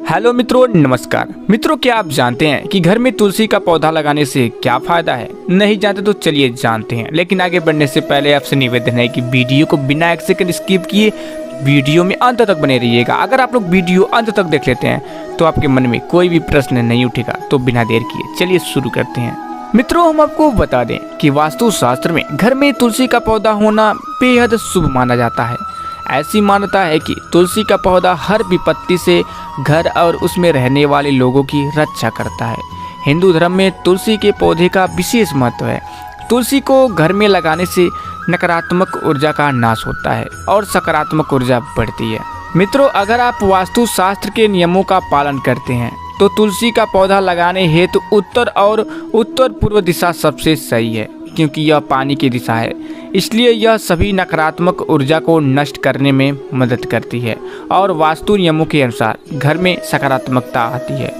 Hello मित्रों, नमस्कार मित्रों। क्या आप जानते हैं कि घर में तुलसी का पौधा लगाने से क्या फायदा है? नहीं जानते तो चलिए जानते हैं। लेकिन आगे बढ़ने से पहले आपसे निवेदन है कि वीडियो को बिना एक सेकंड स्किप किए वीडियो में अंत तक बने रहिएगा। अगर आप लोग वीडियो अंत तक देख लेते हैं तो आपके मन में कोई भी प्रश्न नहीं उठेगा। तो बिना देर किए चलिए शुरू करते हैं। मित्रों, हम आपको बता दें कि वास्तु शास्त्र में घर में तुलसी का पौधा होना बेहद शुभ माना जाता है। ऐसी मान्यता है कि तुलसी का पौधा हर विपत्ति से घर और उसमें रहने वाले लोगों की रक्षा करता है। हिंदू धर्म में तुलसी के पौधे का विशेष महत्व है। तुलसी को घर में लगाने से नकारात्मक ऊर्जा का नाश होता है और सकारात्मक ऊर्जा बढ़ती है। मित्रों, अगर आप वास्तु शास्त्र के नियमों का पालन करते हैं तो तुलसी का पौधा लगाने हेतु उत्तर और उत्तर पूर्व दिशा सबसे सही है, क्योंकि यह पानी की दिशा है। इसलिए यह सभी नकारात्मक ऊर्जा को नष्ट करने में मदद करती है और वास्तु नियमों के अनुसार घर में सकारात्मकता आती है।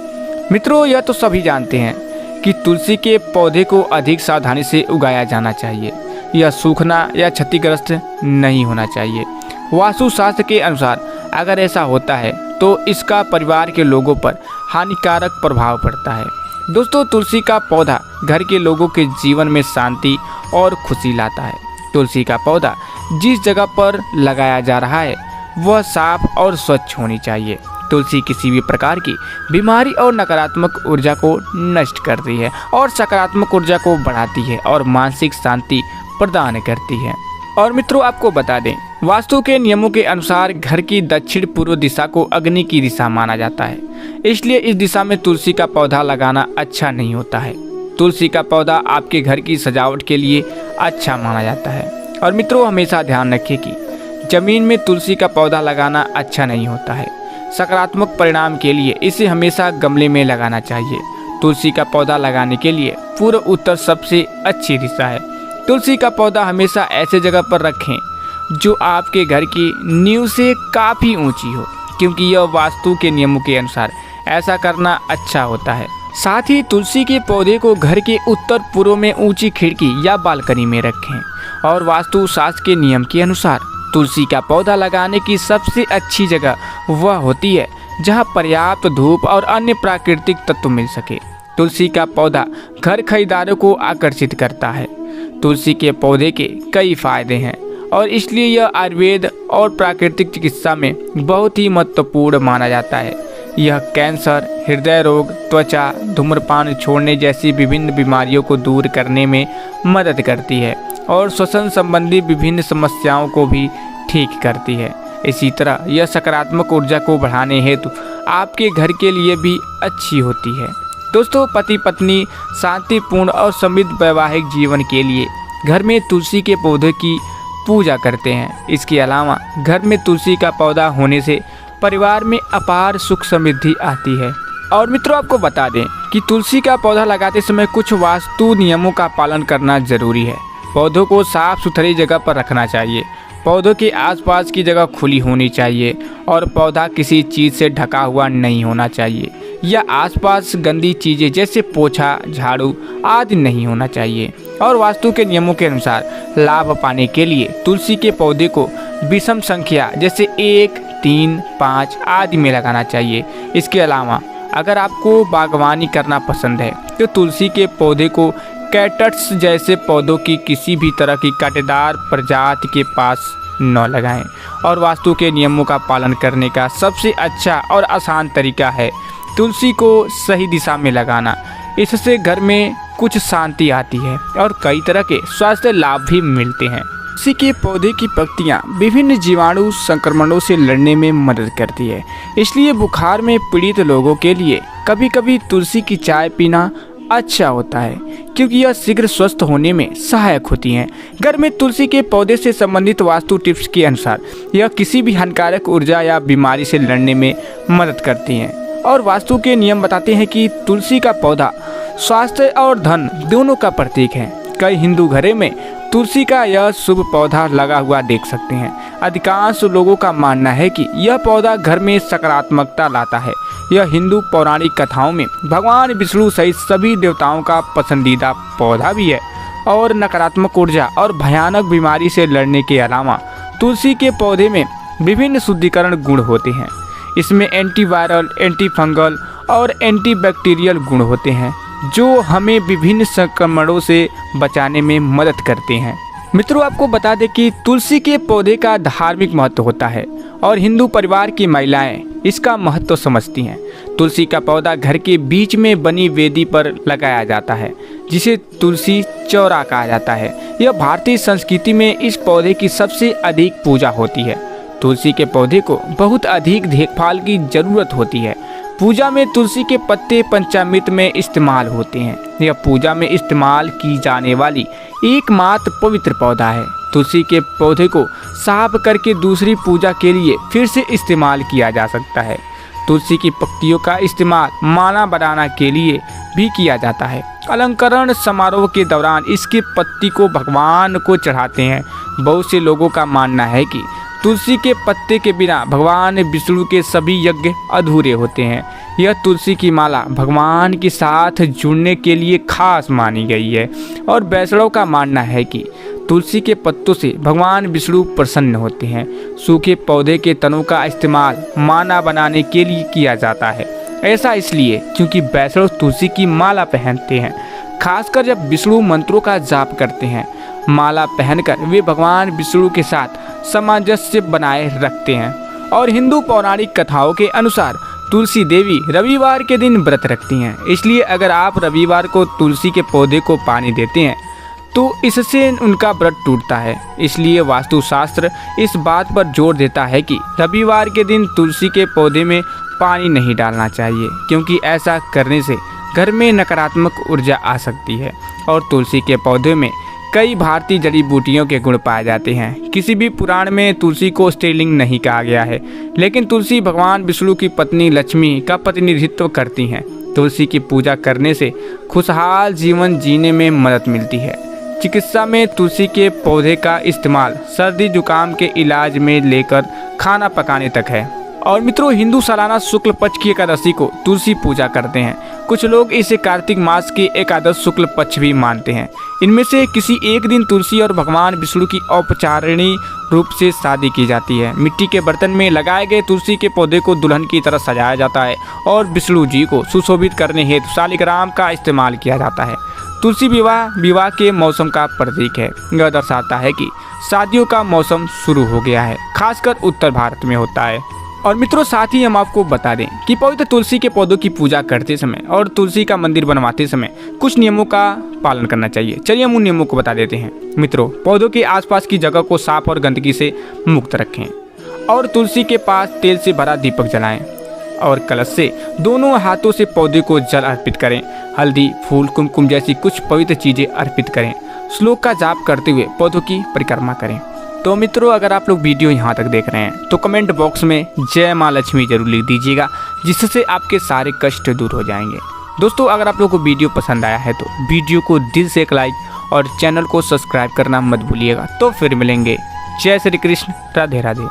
मित्रों, यह तो सभी जानते हैं कि तुलसी के पौधे को अधिक सावधानी से उगाया जाना चाहिए। यह सूखना या क्षतिग्रस्त नहीं होना चाहिए। वास्तु शास्त्र के अनुसार अगर ऐसा होता है तो इसका परिवार के लोगों पर हानिकारक प्रभाव पड़ता है। दोस्तों, तुलसी का पौधा घर के लोगों के जीवन में शांति और खुशी लाता है। तुलसी का पौधा जिस जगह पर लगाया जा रहा है वह साफ और स्वच्छ होनी चाहिए। तुलसी किसी भी प्रकार की बीमारी और नकारात्मक ऊर्जा को नष्ट करती है और सकारात्मक ऊर्जा को बढ़ाती है और मानसिक शांति प्रदान करती है। और मित्रों, आपको बता दें, वास्तु के नियमों के अनुसार घर की दक्षिण पूर्व दिशा को अग्नि की दिशा माना जाता है। इसलिए इस दिशा में तुलसी का पौधा लगाना अच्छा नहीं होता है। तुलसी का पौधा आपके घर की सजावट के लिए अच्छा माना जाता है। और मित्रों, हमेशा ध्यान रखें कि जमीन में तुलसी का पौधा लगाना अच्छा नहीं होता है। सकारात्मक परिणाम के लिए इसे हमेशा गमले में लगाना चाहिए। तुलसी का पौधा लगाने के लिए पूर्व उत्तर सबसे अच्छी दिशा है। तुलसी का पौधा हमेशा ऐसे जगह पर रखें जो आपके घर की नींव से काफ़ी ऊंची हो, क्योंकि यह वास्तु के नियमों के अनुसार ऐसा करना अच्छा होता है। साथ ही तुलसी के पौधे को घर के उत्तर पूर्व में ऊंची खिड़की या बालकनी में रखें। और वास्तु शास्त्र के नियम के अनुसार तुलसी का पौधा लगाने की सबसे अच्छी जगह वह होती है जहां पर्याप्त धूप और अन्य प्राकृतिक तत्व मिल सके। तुलसी का पौधा घर खरीदारों को आकर्षित करता है। तुलसी के पौधे के कई फायदे हैं और इसलिए यह आयुर्वेद और प्राकृतिक चिकित्सा में बहुत ही महत्वपूर्ण माना जाता है। यह कैंसर, हृदय रोग, त्वचा, धूम्रपान छोड़ने जैसी विभिन्न बीमारियों को दूर करने में मदद करती है और श्वसन संबंधी विभिन्न समस्याओं को भी ठीक करती है। इसी तरह यह सकारात्मक ऊर्जा को बढ़ाने हेतु आपके घर के लिए भी अच्छी होती है। दोस्तों, पति पत्नी शांतिपूर्ण और समृद्ध वैवाहिक जीवन के लिए घर में तुलसी के पौधे की पूजा करते हैं। इसके अलावा घर में तुलसी का पौधा होने से परिवार में अपार सुख समृद्धि आती है। और मित्रों, आपको बता दें कि तुलसी का पौधा लगाते समय कुछ वास्तु नियमों का पालन करना जरूरी है। पौधों को साफ सुथरी जगह पर रखना चाहिए। पौधों के आसपास की जगह खुली होनी चाहिए और पौधा किसी चीज़ से ढका हुआ नहीं होना चाहिए या आसपास गंदी चीज़ें जैसे पोछा, झाड़ू आदि नहीं होना चाहिए। और वास्तु के नियमों के अनुसार लाभ पाने के लिए तुलसी के पौधे को विषम संख्या जैसे 1, 3, 5 आदि में लगाना चाहिए। इसके अलावा अगर आपको बागवानी करना पसंद है तो तुलसी के पौधे को कैक्टस जैसे पौधों की किसी भी तरह की कांटेदार प्रजाति के पास न लगाएं। और वास्तु के नियमों का पालन करने का सबसे अच्छा और आसान तरीका है तुलसी को सही दिशा में लगाना। इससे घर में कुछ शांति आती है और कई तरह के स्वास्थ्य लाभ भी मिलते हैं। तुलसी के पौधे की पत्तियां विभिन्न जीवाणु संक्रमणों से लड़ने में मदद करती है। इसलिए बुखार में पीड़ित लोगों के लिए कभी कभी तुलसी की चाय पीना अच्छा होता है, क्योंकि यह शीघ्र स्वस्थ होने में सहायक होती हैं। घर में तुलसी के पौधे से संबंधित वास्तु टिप्स के अनुसार यह किसी भी हानिकारक ऊर्जा या बीमारी से लड़ने में मदद करती हैं। और वास्तु के नियम बताते हैं कि तुलसी का पौधा स्वास्थ्य और धन दोनों का प्रतीक है। कई हिंदू घरों में तुलसी का यह शुभ पौधा लगा हुआ देख सकते हैं। अधिकांश लोगों का मानना है कि यह पौधा घर में सकारात्मकता लाता है। यह हिंदू पौराणिक कथाओं में भगवान विष्णु सहित सभी देवताओं का पसंदीदा पौधा भी है और नकारात्मक ऊर्जा और भयानक बीमारी से लड़ने के अलावा तुलसी के पौधे में विभिन्न शुद्धिकरण गुण होते हैं। इसमें एंटीवायरल, एंटी फंगल और एंटीबैक्टीरियल गुण होते हैं जो हमें विभिन्न संक्रमणों से बचाने में मदद करते हैं। मित्रों, आपको बता दें कि तुलसी के पौधे का धार्मिक महत्व होता है और हिंदू परिवार की महिलाएं इसका महत्व समझती हैं। तुलसी का पौधा घर के बीच में बनी वेदी पर लगाया जाता है जिसे तुलसी चौरा कहा जाता है। यह भारतीय संस्कृति में इस पौधे की सबसे अधिक पूजा होती है। तुलसी के पौधे को बहुत अधिक देखभाल की जरूरत होती है। पूजा में तुलसी के पत्ते पंचामृत में इस्तेमाल होते हैं। यह पूजा में इस्तेमाल की जाने वाली एकमात्र पवित्र पौधा है। तुलसी के पौधे को साफ करके दूसरी पूजा के लिए फिर से इस्तेमाल किया जा सकता है। तुलसी की पत्तियों का इस्तेमाल माला बनाने के लिए भी किया जाता है। अलंकरण समारोह के दौरान इसकी पत्ती को भगवान को चढ़ाते हैं। बहुत से लोगों का मानना है कि तुलसी के पत्ते के बिना भगवान विष्णु के सभी यज्ञ अधूरे होते हैं। यह तुलसी की माला भगवान के साथ जुड़ने के लिए खास मानी गई है और वैष्णव का मानना है कि तुलसी के पत्तों से भगवान विष्णु प्रसन्न होते हैं। सूखे पौधे के तनों का इस्तेमाल माला बनाने के लिए किया जाता है। ऐसा इसलिए क्योंकि वैष्णव तुलसी की माला पहनते हैं, खासकर जब विष्णु मंत्रों का जाप करते हैं। माला पहनकर वे भगवान विष्णु के साथ सामंजस्य बनाए रखते हैं। और हिंदू पौराणिक कथाओं के अनुसार तुलसी देवी रविवार के दिन व्रत रखती हैं। इसलिए अगर आप रविवार को तुलसी के पौधे को पानी देते हैं तो इससे उनका व्रत टूटता है। इसलिए वास्तुशास्त्र इस बात पर जोर देता है कि रविवार के दिन तुलसी के पौधे में पानी नहीं डालना चाहिए, क्योंकि ऐसा करने से घर में नकारात्मक ऊर्जा आ सकती है। और तुलसी के पौधे में कई भारतीय जड़ी बूटियों के गुण पाए जाते हैं। किसी भी पुराण में तुलसी को स्त्रीलिंग नहीं कहा गया है, लेकिन तुलसी भगवान विष्णु की पत्नी लक्ष्मी का प्रतिनिधित्व करती हैं। तुलसी की पूजा करने से खुशहाल जीवन जीने में मदद मिलती है। चिकित्सा में तुलसी के पौधे का इस्तेमाल सर्दी जुकाम के इलाज में लेकर खाना पकाने तक है। और मित्रों, हिंदू सालाना शुक्ल पक्ष की एकादशी को तुलसी पूजा करते हैं। कुछ लोग इसे कार्तिक मास की एकादश शुक्ल पक्ष भी मानते हैं। इनमें से किसी एक दिन तुलसी और भगवान विष्णु की औपचारिक रूप से शादी की जाती है। मिट्टी के बर्तन में लगाए गए तुलसी के पौधे को दुल्हन की तरह सजाया जाता है और विष्णु जी को सुशोभित करने हेतु शालिग्राम का इस्तेमाल किया जाता है। तुलसी विवाह के मौसम का प्रतीक है। यह दर्शाता है कि शादियों का मौसम शुरू हो गया है, खासकर उत्तर भारत में होता है। और मित्रों, साथ ही हम आपको बता दें कि पवित्र तुलसी के पौधों की पूजा करते समय और तुलसी का मंदिर बनवाते समय कुछ नियमों का पालन करना चाहिए। चलिए हम उन नियमों को बता देते हैं। मित्रों, पौधों के आसपास की जगह को साफ और गंदगी से मुक्त रखें और तुलसी के पास तेल से भरा दीपक जलाएं और कलश से दोनों हाथों से पौधे को जल अर्पित करें। हल्दी, फूल, कुमकुम जैसी कुछ पवित्र चीजें अर्पित करें। श्लोक का जाप करते हुए पौधों की परिक्रमा करें। तो मित्रों, अगर आप लोग वीडियो यहाँ तक देख रहे हैं तो कमेंट बॉक्स में जय माँ लक्ष्मी जरूर लिख दीजिएगा, जिससे आपके सारे कष्ट दूर हो जाएंगे। दोस्तों, अगर आप लोगों को वीडियो पसंद आया है तो वीडियो को दिल से एक लाइक और चैनल को सब्सक्राइब करना मत भूलिएगा। तो फिर मिलेंगे। जय श्री कृष्ण, राधे राधे।